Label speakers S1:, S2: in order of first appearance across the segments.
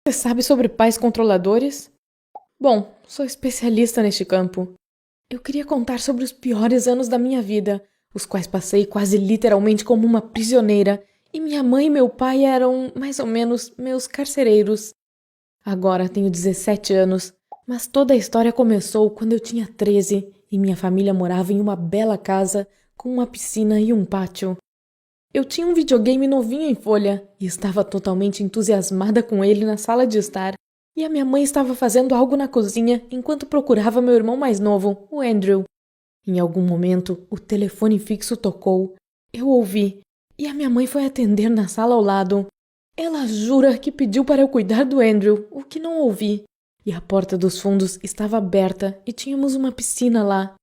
S1: Você sabe sobre pais controladores? Bom, sou especialista neste campo. Eu queria contar sobre os piores anos da minha vida, os quais passei quase literalmente como uma prisioneira, e minha mãe e meu pai eram, mais ou menos, meus carcereiros. Agora tenho 17 anos, mas toda a história começou quando eu tinha 13 e minha família morava em uma bela casa com uma piscina e um pátio. Eu tinha um videogame novinho em folha e estava totalmente entusiasmada com ele na sala de estar, e a minha mãe estava fazendo algo na cozinha enquanto procurava meu irmão mais novo, o Andrew. Em algum momento, o telefone fixo tocou. Eu ouvi, e a minha mãe foi atender na sala ao lado. Ela jura que pediu para eu cuidar do Andrew, o que não ouvi. E a porta dos fundos estava aberta e tínhamos uma piscina lá.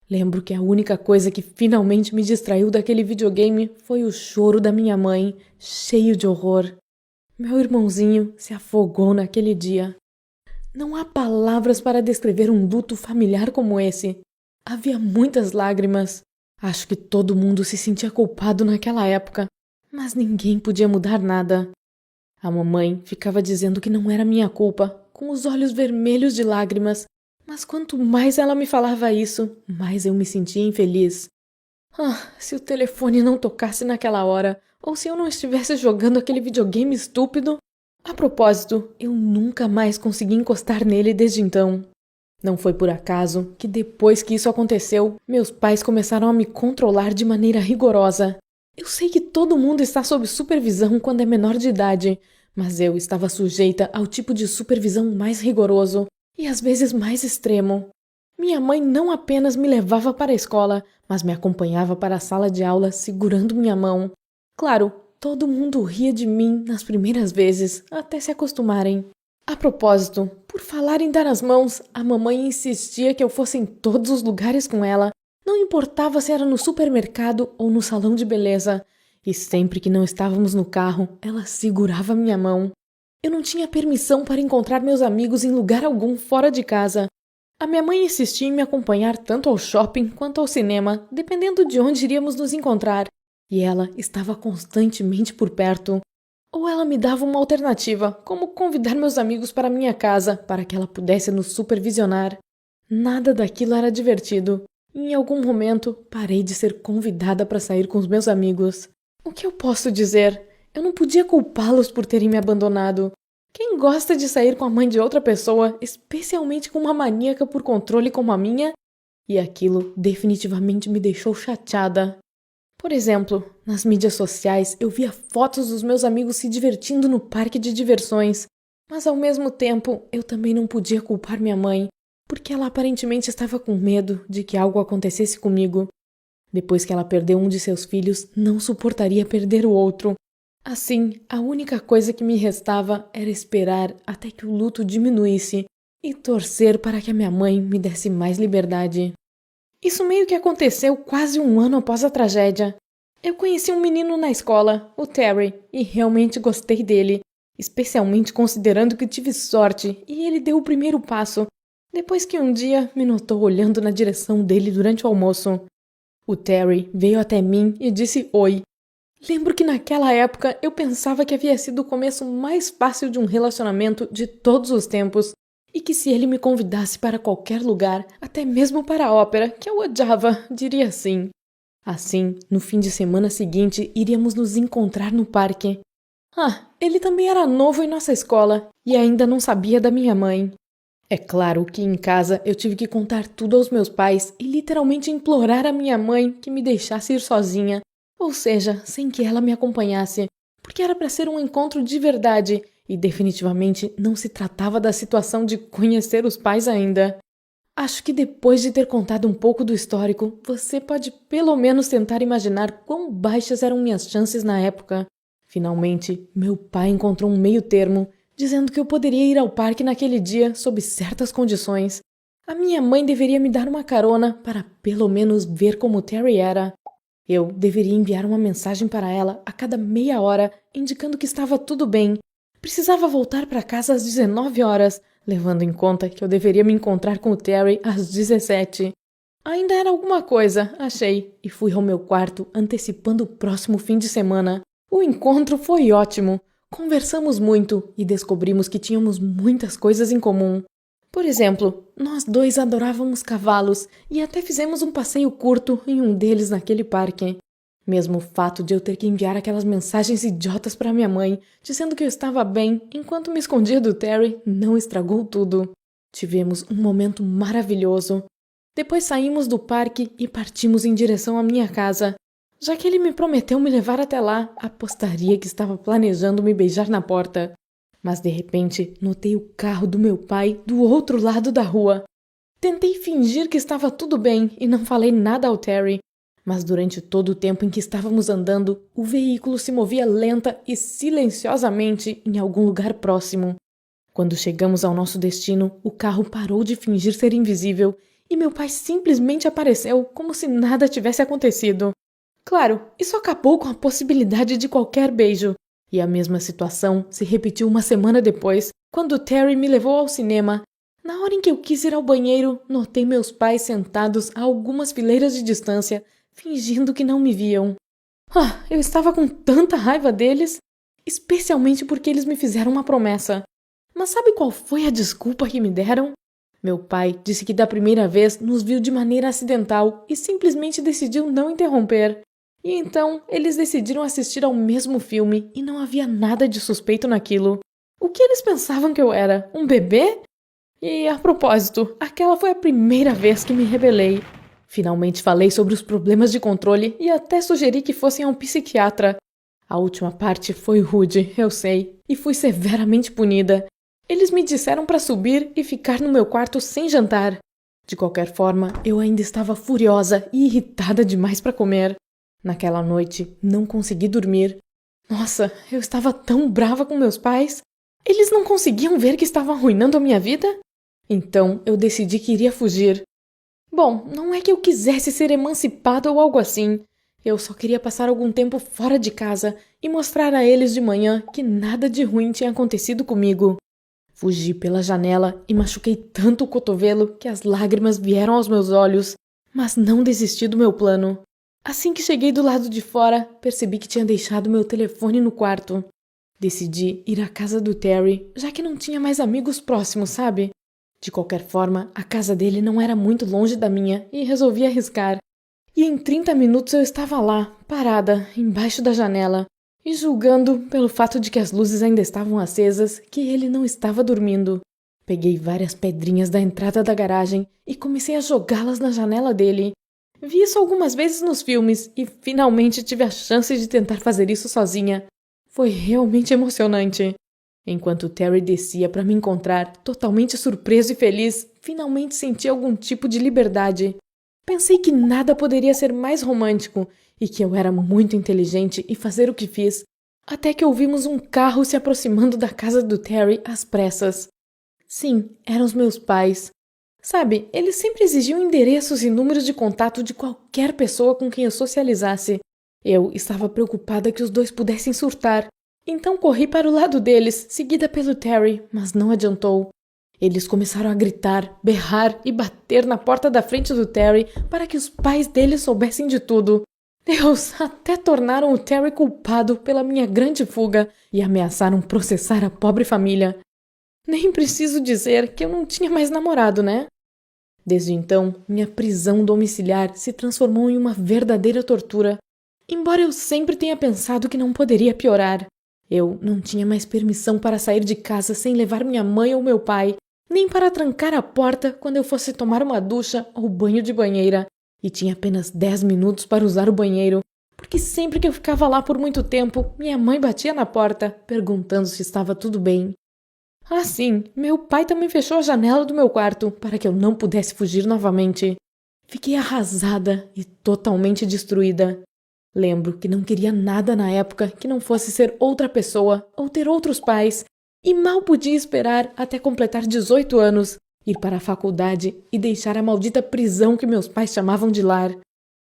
S1: Lembro que a única coisa que finalmente me distraiu daquele videogame foi o choro da minha mãe, cheio de horror. Meu irmãozinho se afogou naquele dia. Não há palavras para descrever um luto familiar como esse. Havia muitas lágrimas. Acho que todo mundo se sentia culpado naquela época, mas ninguém podia mudar nada. A mamãe ficava dizendo que não era minha culpa, com os olhos vermelhos de lágrimas, mas quanto mais ela me falava isso, mais eu me sentia infeliz. Se o telefone não tocasse naquela hora, ou se eu não estivesse jogando aquele videogame estúpido. A propósito, eu nunca mais consegui encostar nele desde então. Não foi por acaso que depois que isso aconteceu, meus pais começaram a me controlar de maneira rigorosa. Eu sei que todo mundo está sob supervisão quando é menor de idade, mas eu estava sujeita ao tipo de supervisão mais rigoroso e às vezes mais extremo. Minha mãe não apenas me levava para a escola, mas me acompanhava para a sala de aula segurando minha mão. Claro, todo mundo ria de mim nas primeiras vezes, até se acostumarem. A propósito, por falar em dar as mãos, a mamãe insistia que eu fosse em todos os lugares com ela, não importava se era no supermercado ou no salão de beleza. E sempre que não estávamos no carro, ela segurava minha mão. Eu não tinha permissão para encontrar meus amigos em lugar algum fora de casa. A minha mãe insistia em me acompanhar tanto ao shopping quanto ao cinema, dependendo de onde iríamos nos encontrar, e ela estava constantemente por perto. Ou ela me dava uma alternativa, como convidar meus amigos para minha casa, para que ela pudesse nos supervisionar. Nada daquilo era divertido. Em algum momento, parei de ser convidada para sair com os meus amigos. O que eu posso dizer? Eu não podia culpá-los por terem me abandonado. Quem gosta de sair com a mãe de outra pessoa, especialmente com uma maníaca por controle como a minha? E aquilo definitivamente me deixou chateada. Por exemplo, nas mídias sociais eu via fotos dos meus amigos se divertindo no parque de diversões, mas ao mesmo tempo eu também não podia culpar minha mãe, porque ela aparentemente estava com medo de que algo acontecesse comigo. Depois que ela perdeu um de seus filhos, não suportaria perder o outro. Assim, a única coisa que me restava era esperar até que o luto diminuísse e torcer para que a minha mãe me desse mais liberdade. Isso meio que aconteceu quase um ano após a tragédia. Eu conheci um menino na escola, o Terry, e realmente gostei dele, especialmente considerando que tive sorte e ele deu o primeiro passo, depois que um dia me notou olhando na direção dele durante o almoço. O Terry veio até mim e disse oi. Lembro que naquela época eu pensava que havia sido o começo mais fácil de um relacionamento de todos os tempos e que se ele me convidasse para qualquer lugar, até mesmo para a ópera, que eu odiava, diria sim. Assim, no fim de semana seguinte, iríamos nos encontrar no parque. Ele também era novo em nossa escola e ainda não sabia da minha mãe. É claro que em casa eu tive que contar tudo aos meus pais e literalmente implorar a minha mãe que me deixasse ir sozinha. Ou seja, sem que ela me acompanhasse, porque era para ser um encontro de verdade e definitivamente não se tratava da situação de conhecer os pais ainda. Acho que depois de ter contado um pouco do histórico, você pode pelo menos tentar imaginar quão baixas eram minhas chances na época. Finalmente, meu pai encontrou um meio termo, dizendo que eu poderia ir ao parque naquele dia sob certas condições. A minha mãe deveria me dar uma carona para pelo menos ver como Terry era. Eu deveria enviar uma mensagem para ela a cada meia hora, indicando que estava tudo bem. Precisava voltar para casa às 19 horas, levando em conta que eu deveria me encontrar com o Terry às 17. Ainda era alguma coisa, achei, e fui ao meu quarto antecipando o próximo fim de semana. O encontro foi ótimo. Conversamos muito e descobrimos que tínhamos muitas coisas em comum. Por exemplo, nós dois adorávamos cavalos e até fizemos um passeio curto em um deles naquele parque. Mesmo o fato de eu ter que enviar aquelas mensagens idiotas para minha mãe, dizendo que eu estava bem enquanto me escondia do Terry, não estragou tudo. Tivemos um momento maravilhoso. Depois saímos do parque e partimos em direção à minha casa. Já que ele me prometeu me levar até lá, apostaria que estava planejando me beijar na porta. Mas de repente, notei o carro do meu pai do outro lado da rua. Tentei fingir que estava tudo bem e não falei nada ao Terry. Mas durante todo o tempo em que estávamos andando, o veículo se movia lenta e silenciosamente em algum lugar próximo. Quando chegamos ao nosso destino, o carro parou de fingir ser invisível e meu pai simplesmente apareceu como se nada tivesse acontecido. Claro, isso acabou com a possibilidade de qualquer beijo. E a mesma situação se repetiu uma semana depois, quando Terry me levou ao cinema. Na hora em que eu quis ir ao banheiro, notei meus pais sentados a algumas fileiras de distância, fingindo que não me viam. Eu estava com tanta raiva deles, especialmente porque eles me fizeram uma promessa. Mas sabe qual foi a desculpa que me deram? Meu pai disse que da primeira vez nos viu de maneira acidental e simplesmente decidiu não interromper. E então eles decidiram assistir ao mesmo filme e não havia nada de suspeito naquilo. O que eles pensavam que eu era? Um bebê? E a propósito, aquela foi a primeira vez que me rebelei. Finalmente falei sobre os problemas de controle e até sugeri que fossem a um psiquiatra. A última parte foi rude, eu sei, e fui severamente punida. Eles me disseram para subir e ficar no meu quarto sem jantar. De qualquer forma, eu ainda estava furiosa e irritada demais para comer. Naquela noite, não consegui dormir. Nossa, eu estava tão brava com meus pais. Eles não conseguiam ver que estava arruinando a minha vida? Então, eu decidi que iria fugir. Bom, não é que eu quisesse ser emancipada ou algo assim. Eu só queria passar algum tempo fora de casa e mostrar a eles de manhã que nada de ruim tinha acontecido comigo. Fugi pela janela e machuquei tanto o cotovelo que as lágrimas vieram aos meus olhos, mas não desisti do meu plano. Assim que cheguei do lado de fora, percebi que tinha deixado meu telefone no quarto. Decidi ir à casa do Terry, já que não tinha mais amigos próximos, sabe? De qualquer forma, a casa dele não era muito longe da minha e resolvi arriscar. E em 30 minutos eu estava lá, parada, embaixo da janela, e julgando, pelo fato de que as luzes ainda estavam acesas, que ele não estava dormindo. Peguei várias pedrinhas da entrada da garagem e comecei a jogá-las na janela dele. Vi isso algumas vezes nos filmes e finalmente tive a chance de tentar fazer isso sozinha. Foi realmente emocionante. Enquanto Terry descia para me encontrar, totalmente surpreso e feliz, finalmente senti algum tipo de liberdade. Pensei que nada poderia ser mais romântico e que eu era muito inteligente em fazer o que fiz, até que ouvimos um carro se aproximando da casa do Terry às pressas. Sim, eram os meus pais. Sabe, eles sempre exigiam endereços e números de contato de qualquer pessoa com quem eu socializasse. Eu estava preocupada que os dois pudessem surtar. Então corri para o lado deles, seguida pelo Terry, mas não adiantou. Eles começaram a gritar, berrar e bater na porta da frente do Terry para que os pais dele soubessem de tudo. Deus, até tornaram o Terry culpado pela minha grande fuga e ameaçaram processar a pobre família. Nem preciso dizer que eu não tinha mais namorado, né? Desde então, minha prisão domiciliar se transformou em uma verdadeira tortura. Embora eu sempre tenha pensado que não poderia piorar. Eu não tinha mais permissão para sair de casa sem levar minha mãe ou meu pai, nem para trancar a porta quando eu fosse tomar uma ducha ou banho de banheira. E tinha apenas 10 minutos para usar o banheiro, porque sempre que eu ficava lá por muito tempo, minha mãe batia na porta, perguntando se estava tudo bem. Ah, sim, meu pai também fechou a janela do meu quarto para que eu não pudesse fugir novamente. Fiquei arrasada e totalmente destruída. Lembro que não queria nada na época que não fosse ser outra pessoa ou ter outros pais, e mal podia esperar até completar 18 anos, ir para a faculdade e deixar a maldita prisão que meus pais chamavam de lar.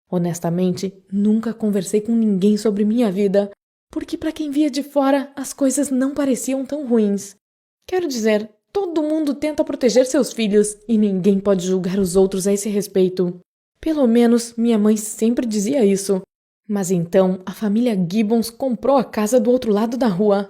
S1: Honestamente, nunca conversei com ninguém sobre minha vida, porque para quem via de fora, as coisas não pareciam tão ruins. Quero dizer, todo mundo tenta proteger seus filhos e ninguém pode julgar os outros a esse respeito. Pelo menos minha mãe sempre dizia isso. Mas então a família Gibbons comprou a casa do outro lado da rua.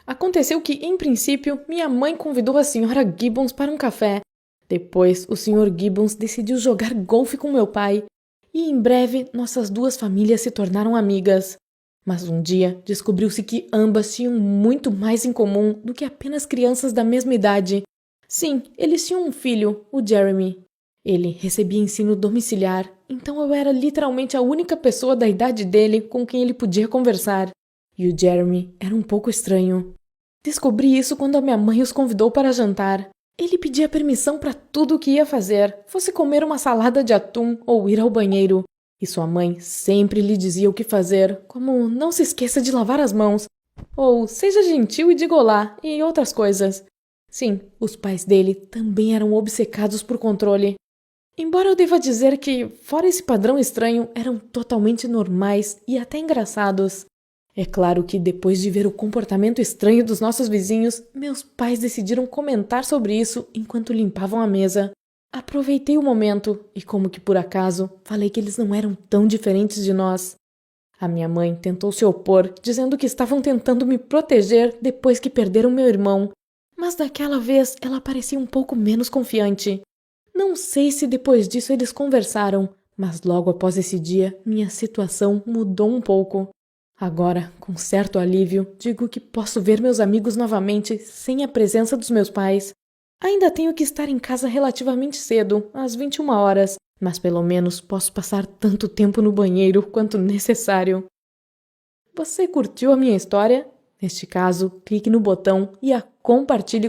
S1: Aconteceu que, em princípio, minha mãe convidou a senhora Gibbons para um café. Depois, o senhor Gibbons decidiu jogar golfe com meu pai. E em breve, nossas duas famílias se tornaram amigas. Mas um dia, descobriu-se que ambas tinham muito mais em comum do que apenas crianças da mesma idade. Sim, eles tinham um filho, o Jeremy. Ele recebia ensino domiciliar, então eu era literalmente a única pessoa da idade dele com quem ele podia conversar. E o Jeremy era um pouco estranho. Descobri isso quando a minha mãe os convidou para jantar. Ele pedia permissão para tudo o que ia fazer, fosse comer uma salada de atum ou ir ao banheiro. E sua mãe sempre lhe dizia o que fazer, como não se esqueça de lavar as mãos, ou seja gentil e diga olá, e outras coisas. Sim, os pais dele também eram obcecados por controle. Embora eu deva dizer que, fora esse padrão estranho, eram totalmente normais e até engraçados. É claro que, depois de ver o comportamento estranho dos nossos vizinhos, meus pais decidiram comentar sobre isso enquanto limpavam a mesa. Aproveitei o momento e, como que por acaso, falei que eles não eram tão diferentes de nós. A minha mãe tentou se opor, dizendo que estavam tentando me proteger depois que perderam meu irmão, mas daquela vez ela parecia um pouco menos confiante. Não sei se depois disso eles conversaram, mas logo após esse dia, minha situação mudou um pouco. Agora, com certo alívio, digo que posso ver meus amigos novamente sem a presença dos meus pais. Ainda tenho que estar em casa relativamente cedo, às 21 horas, mas pelo menos posso passar tanto tempo no banheiro quanto necessário. Você curtiu a minha história? Neste caso, clique no botão e a compartilhe